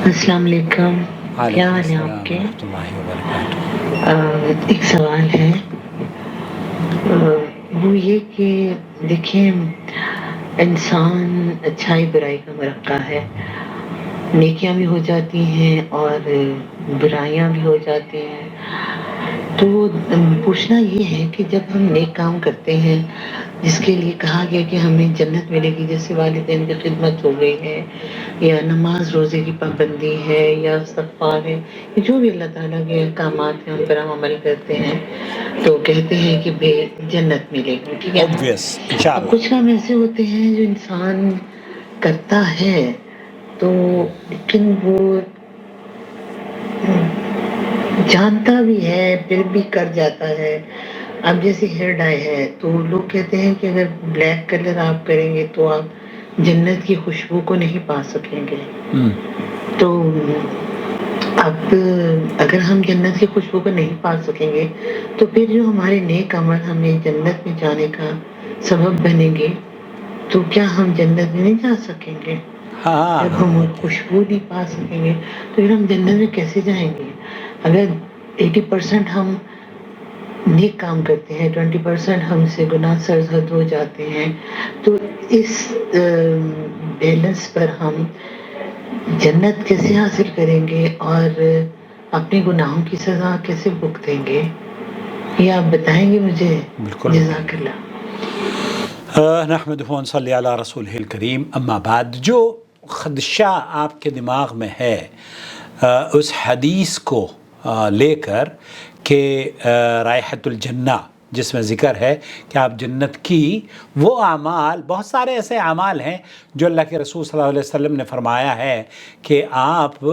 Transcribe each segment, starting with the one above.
السلام علیکم، کیا وعلیکم حال ہے السلام آپ کے؟ ورحمۃ اللہ وبرکاتہ۔ ایک سوال ہے، وہ یہ کہ دیکھیں، انسان اچھائی برائی کا مرکہ ہے، نیکیاں بھی ہو جاتی ہیں اور برائیاں بھی ہو جاتی ہیں۔ تو پوچھنا یہ ہے کہ جب ہم نیک کام کرتے ہیں جس کے لیے کہا گیا کہ ہمیں جنت ملے گی، جیسے والدین کی خدمت ہو گئی ہے یا نماز روزے کی پابندی ہے یا استغفار ہے، جو بھی اللہ تعالیٰ کے احکامات ہیں ان پر ہم عمل کرتے ہیں، تو کہتے ہیں کہ بھئی جنت ملے گی، ٹھیک ہے نا؟ اوبویس اب انشاءاللہ۔ کچھ کام ایسے ہوتے ہیں جو انسان کرتا ہے تو لیکن وہ جانتا بھی ہے پھر بھی کر جاتا ہے۔ اب جیسے ہیئر ڈائی ہے تو لوگ کہتے ہیں کہ اگر بلیک کلر آپ کریں گے تو آپ جنت کی خوشبو کو نہیں پا سکیں گے۔ تو اب اگر ہم جنت کی خوشبو کو نہیں پا سکیں گے تو پھر جو ہمارے نیک عمل ہمیں جنت میں جانے کا سبب بنیں گے تو کیا ہم جنت میں نہیں جا سکیں گے؟ ہاں جب ہم خوشبو نہیں پا سکیں گے تو پھر ہم جنت میں کیسے جائیں گے؟ اگر 80% ہم نیک کام کرتے ہیں، 20% ہم سے گناہ سرزد ہو جاتے ہیں، تو اس بیلنس پر ہم جنت کیسے حاصل کریں گے اور اپنے گناہوں کی سزا کیسے بھگتیں گے؟ یہ آپ بتائیں گے مجھے؟ بالکل جزاک اللہ۔ نحمدہ و نصلی علی رسولہ الکریم، اما بعد۔ جو خدشہ آپ کے دماغ میں ہے اس حدیث کو لے کر کہ رائحۃ الجنہ، جس میں ذکر ہے کہ آپ جنت کی وہ اعمال، بہت سارے ایسے اعمال ہیں جو اللہ کے رسول صلی اللہ علیہ وسلم نے فرمایا ہے کہ آپ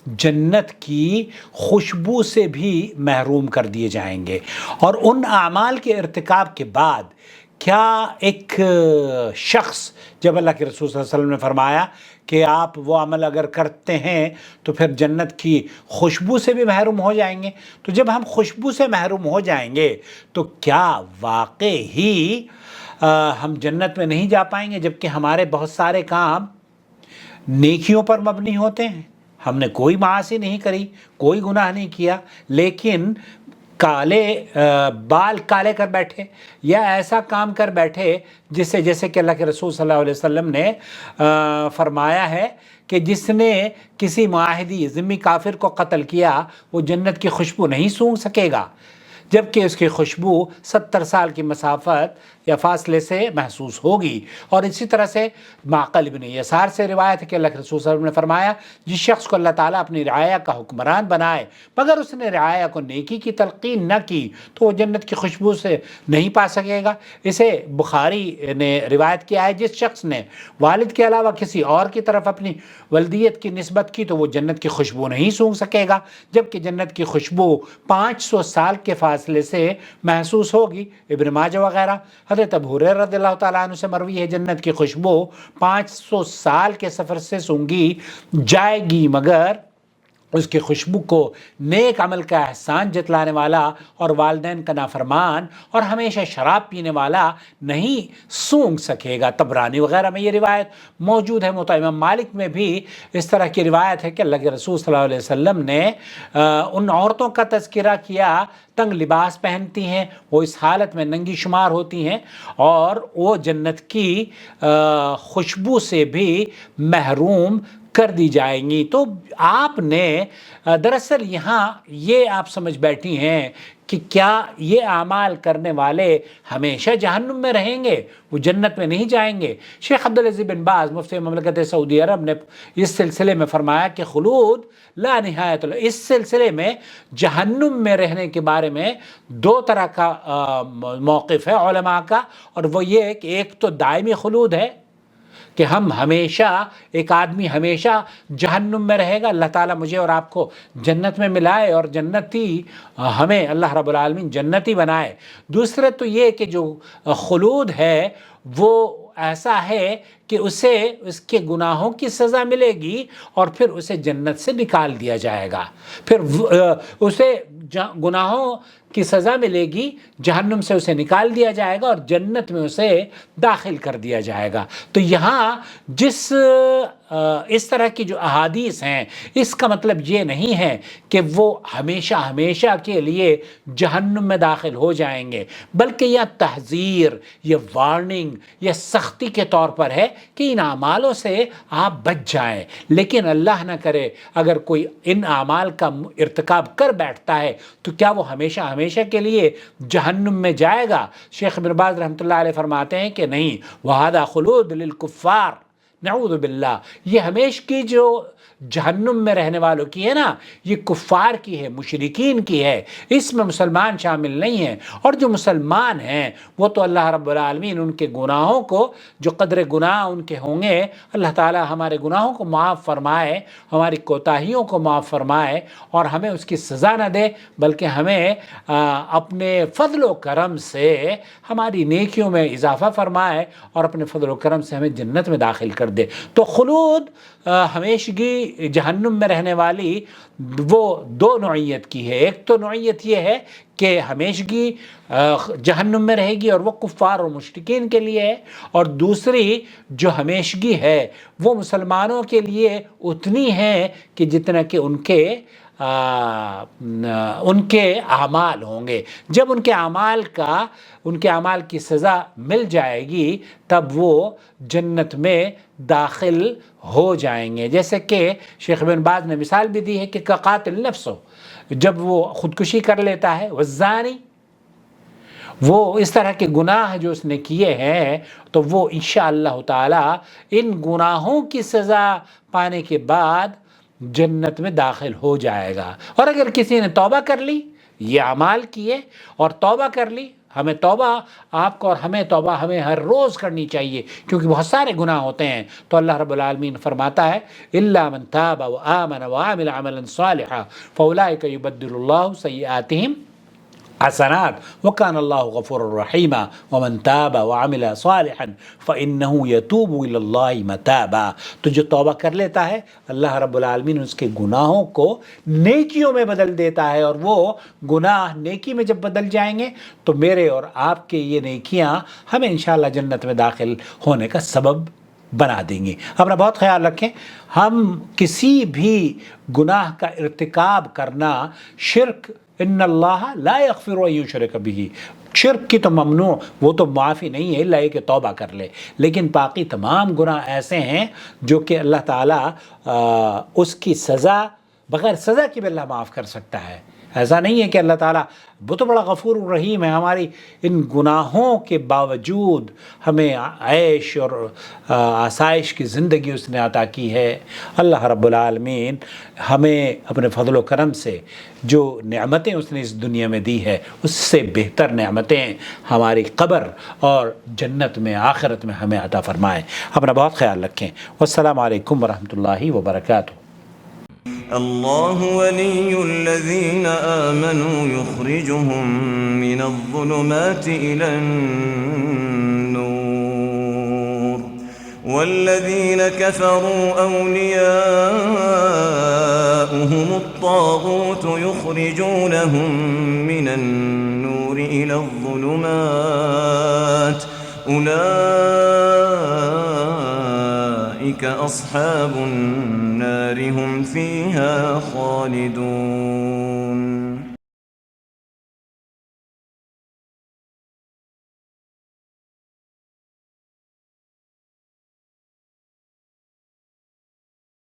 جنت کی خوشبو سے بھی محروم کر دیے جائیں گے، اور ان اعمال کے ارتکاب کے بعد کیا ایک شخص، جب اللہ کے رسول صلی اللہ علیہ وسلم نے فرمایا کہ آپ وہ عمل اگر کرتے ہیں تو پھر جنت کی خوشبو سے بھی محروم ہو جائیں گے، تو جب ہم خوشبو سے محروم ہو جائیں گے تو کیا واقع ہی ہم جنت میں نہیں جا پائیں گے، جبکہ ہمارے بہت سارے کام نیکیوں پر مبنی ہوتے ہیں؟ ہم نے کوئی معاصی نہیں کری، کوئی گناہ نہیں کیا، لیکن کالے بال کالے کر بیٹھے یا ایسا کام کر بیٹھے جیسے کہ اللہ کے رسول صلی اللہ علیہ وسلم نے فرمایا ہے کہ جس نے کسی معاہدی ذمہ کافر کو قتل کیا وہ جنت کی خوشبو نہیں سونگھ سکے گا، جبکہ اس کی خوشبو 70 سال کی مسافت یا فاصلے سے محسوس ہوگی۔ اور اسی طرح سے معقل بن یسار سے روایت ہے کہ اللہ کے رسول صلی اللہ علیہ وسلم نے فرمایا، جس شخص کو اللہ تعالیٰ اپنی رعایا کا حکمران بنائے مگر اس نے رعایا کو نیکی کی تلقین نہ کی تو وہ جنت کی خوشبو سے نہیں پا سکے گا۔ اسے بخاری نے روایت کیا ہے، جس شخص نے والد کے علاوہ کسی اور کی طرف اپنی والدیت کی نسبت کی تو وہ جنت کی خوشبو نہیں سونگھ سکے گا، جبکہ جنت کی خوشبو 500 سال کے فاصلے سے محسوس ہوگی۔ ابن ماجہ وغیرہ۔ حضرت ابو ہریرہ رضی اللہ تعالیٰ عنہ سے مروی ہے، جنت کی خوشبو 500 سال کے سفر سے سونگھی جائے گی مگر اس کی خوشبو کو نیک عمل کا احسان جتلانے والا اور والدین کا نافرمان اور ہمیشہ شراب پینے والا نہیں سونگھ سکے گا۔ طبرانی وغیرہ میں یہ روایت موجود ہے۔ موطا امام مالک میں بھی اس طرح کی روایت ہے کہ اللہ کے رسول صلی اللہ علیہ وسلم نے ان عورتوں کا تذکرہ کیا تنگ لباس پہنتی ہیں، وہ اس حالت میں ننگی شمار ہوتی ہیں اور وہ جنت کی خوشبو سے بھی محروم کر دی جائیں گی۔ تو آپ نے دراصل یہاں یہ آپ سمجھ بیٹھی ہیں کہ کیا یہ اعمال کرنے والے ہمیشہ جہنم میں رہیں گے، وہ جنت میں نہیں جائیں گے؟ شیخ عبدالعزیز بن باز مفتی مملکت سعودی عرب نے اس سلسلے میں فرمایا کہ خلود لا نہایت اللہ۔ اس سلسلے میں جہنم میں رہنے کے بارے میں دو طرح کا موقف ہے علماء کا، اور وہ یہ ہے کہ ایک تو دائمی خلود ہے کہ ہم ہمیشہ، ایک آدمی ہمیشہ جہنم میں رہے گا، اللہ تعالیٰ مجھے اور آپ کو جنت میں ملائے اور جنتی ہمیں اللہ رب العالمین جنتی بنائے۔ دوسرے تو یہ کہ جو خلود ہے وہ ایسا ہے کہ اسے اس کے گناہوں کی سزا ملے گی اور پھر اسے جنت سے نکال دیا جائے گا، پھر اسے گناہوں کی سزا ملے گی، جہنم سے اسے نکال دیا جائے گا اور جنت میں اسے داخل کر دیا جائے گا۔ تو یہاں اس طرح کی جو احادیث ہیں، اس کا مطلب یہ نہیں ہے کہ وہ ہمیشہ ہمیشہ کے لیے جہنم میں داخل ہو جائیں گے، بلکہ یہ تحذیر، یہ وارننگ، یہ سختی کے طور پر ہے کہ ان اعمالوں سے آپ بچ جائیں۔ لیکن اللہ نہ کرے اگر کوئی ان اعمال کا ارتکاب کر بیٹھتا ہے تو کیا وہ ہمیشہ ہمیشہ کے لیے جہنم میں جائے گا؟ شیخ ابن باز رحمۃ اللہ علیہ فرماتے ہیں کہ نہیں، وَهَذَا خُلُودٌ لِلْكُفَّارِ، نعوذ باللہ، یہ ہمیشہ کی جو جہنم میں رہنے والوں کی ہے نا، یہ کفار کی ہے، مشرکین کی ہے، اس میں مسلمان شامل نہیں ہیں۔ اور جو مسلمان ہیں وہ تو اللہ رب العالمین ان کے گناہوں کو، جو قدر گناہ ان کے ہوں گے، اللہ تعالی ہمارے گناہوں کو معاف فرمائے، ہماری کوتاہیوں کو معاف فرمائے اور ہمیں اس کی سزا نہ دے، بلکہ ہمیں اپنے فضل و کرم سے ہماری نیکیوں میں اضافہ فرمائے اور اپنے فضل و کرم سے ہمیں جنت میں داخل کر دے۔ تو خلود، ہمیشگی جہنم میں رہنے والی، وہ دو نوعیت کی ہے۔ ایک تو نوعیت یہ ہے کہ ہمیشگی جہنم میں رہے گی اور وہ کفار اور مشرکین کے لیے ہے، اور دوسری جو ہمیشگی ہے وہ مسلمانوں کے لیے اتنی ہے کہ جتنا کہ ان کے اعمال ہوں گے۔ جب ان کے اعمال کی سزا مل جائے گی تب وہ جنت میں داخل ہو جائیں گے۔ جیسے کہ شیخ ابن باز نے مثال بھی دی ہے کہ قاتل نفس ہو، جب وہ خودکشی کر لیتا ہے، والزانی، وہ اس طرح کے گناہ جو اس نے کیے ہیں، تو وہ انشاءاللہ تعالی ان گناہوں کی سزا پانے کے بعد جنت میں داخل ہو جائے گا۔ اور اگر کسی نے توبہ کر لی، یہ اعمال کیے اور توبہ کر لی، ہمیں توبہ، آپ کو اور ہمیں ہر روز کرنی چاہیے، کیونکہ بہت سارے گناہ ہوتے ہیں۔ تو اللہ رب العالمین فرماتا ہے الا من تاب وآمن وعمل عملا صالحا فاولئک یبدل اللہ سیئاتہم حسنات وکان اللہ غفور الرحیما ومن تاب وعمل صالحا فإنہ یتوب الی اللہ متابا۔ تو جو توبہ کر لیتا ہے، اللہ رب العالمین اس کے گناہوں کو نیکیوں میں بدل دیتا ہے، اور وہ گناہ نیکی میں جب بدل جائیں گے تو میرے اور آپ کے یہ نیکیاں ہمیں انشاءاللہ جنت میں داخل ہونے کا سبب بنا دیں گی۔ اپنا بہت خیال رکھیں، ہم کسی بھی گناہ کا ارتکاب کرنا، شرک، ان اللہ لا یغفر ان یشرک بہ، شرک کی تو ممنوع، وہ تو معافی نہیں ہے الا کہ توبہ کر لے، لیکن باقی تمام گناہ ایسے ہیں جو کہ اللہ تعالیٰ اس کی سزا، بغیر سزا کے بھی اللہ معاف کر سکتا ہے۔ ایسا نہیں ہے کہ اللہ تعالیٰ، وہ تو بڑا غفور الرحیم ہے، ہماری ان گناہوں کے باوجود ہمیں عیش اور آسائش کی زندگی اس نے عطا کی ہے۔ اللہ رب العالمین ہمیں اپنے فضل و کرم سے جو نعمتیں اس نے اس دنیا میں دی ہے، اس سے بہتر نعمتیں ہماری قبر اور جنت میں، آخرت میں ہمیں عطا فرمائے۔ اپنا بہت خیال رکھیں۔ والسلام علیکم ورحمۃ اللہ وبرکاتہ۔ اللہ ولی الذین آمنوا یخرجهم من الظلمات إلى النور والذین كفروا أولیاؤهم الطاغوت یخرجونهم من النور إلى الظلمات أولئك أصحاب النار هم فيها خالدون۔